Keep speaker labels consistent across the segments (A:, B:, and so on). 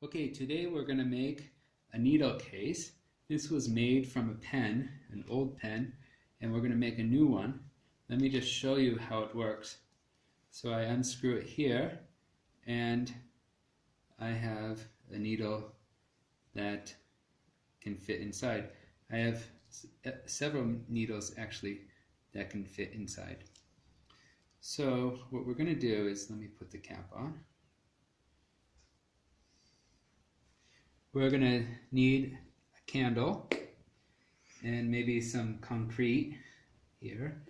A: Okay, today we're going to make a needle case. This was made from a pen, an old pen, and we're going to make a new one. Let me just show you how it works. So I unscrew it here, and I have a needle that can fit inside. I have several needles actually that can fit inside. So what we're going to do is, let me put the cap on. We're going to need a candle and maybe some concrete here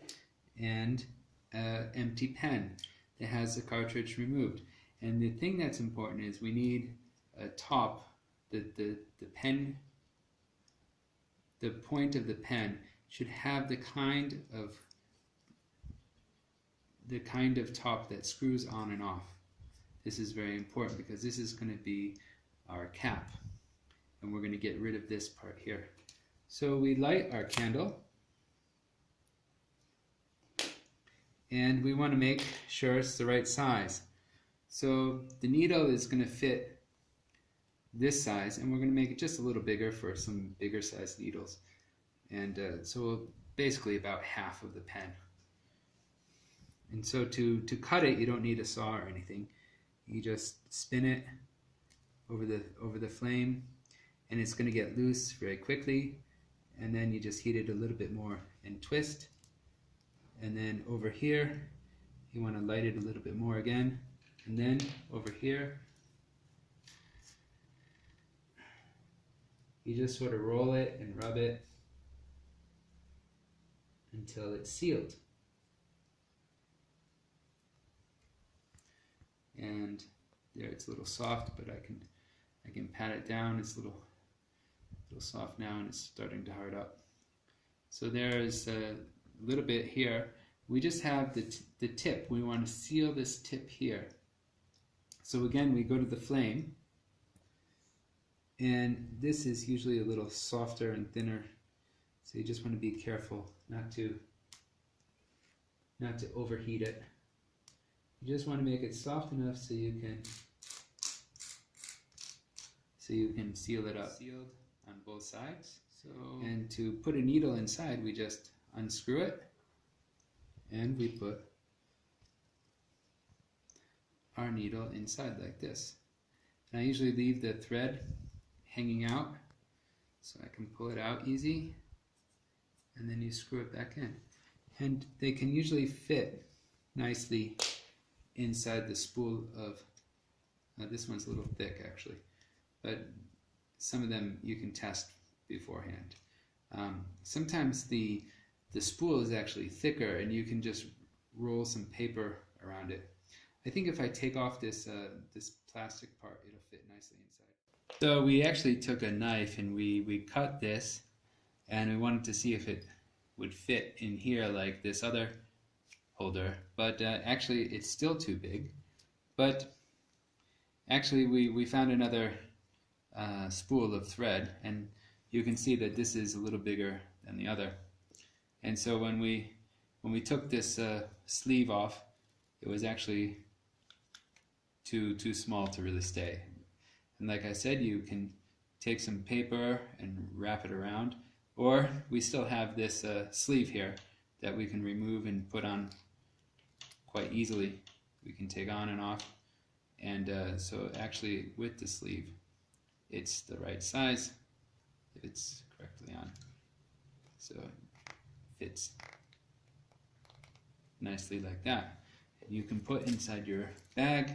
A: and an empty pen that has the cartridge removed. And the thing that's important is we need a top. The pen, the point of the pen should have the kind of top that screws on and off. This is very important because this is going to be our cap, and we're going to get rid of this part here. So we light our candle, and we want to make sure it's the right size. So the needle is going to fit this size, and we're going to make it just a little bigger for some bigger size needles, and so basically about half of the pen. And so to cut it, you don't need a saw or anything. You just spin it over the flame, and it's going to get loose very quickly, and then you just heat it a little bit more and twist. And then over here you want to light it a little bit more again, and then over here you just sort of roll it and rub it until it's sealed. And there, it's a little soft, but I can pat it down. It's a little soft now, and it's starting to hard up. So there's a little bit here. We just have the tip. We want to seal this tip here. So again, we go to the flame, and this is usually a little softer and thinner. So you just want to be careful not to overheat it. You just want to make it soft enough so you can seal it up. Sealed on both sides. And to put a needle inside, we just unscrew it, and we put our needle inside like this. And I usually leave the thread hanging out so I can pull it out easy, and then you screw it back in. And they can usually fit nicely inside the spool of, this one's a little thick actually, but some of them you can test beforehand. Sometimes the spool is actually thicker, and you can just roll some paper around it. I think if I take off this plastic part, it'll fit nicely inside. So we actually took a knife and we cut this, and we wanted to see if it would fit in here like this other holder, but actually it's still too big. But actually we found another spool of thread, and you can see that this is a little bigger than the other. And so when we took this sleeve off, it was actually too small to really stay. And like I said, you can take some paper and wrap it around, or we still have this sleeve here that we can remove and put on quite easily. We can take on and off, and so actually with the sleeve it's the right size if it's correctly on, so it fits nicely like that. You can put inside your bag.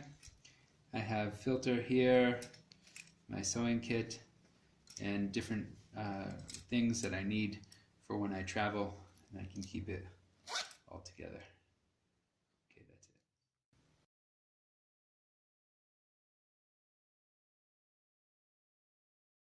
A: I have filter here, my sewing kit, and different things that I need for when I travel, and I can keep it all together.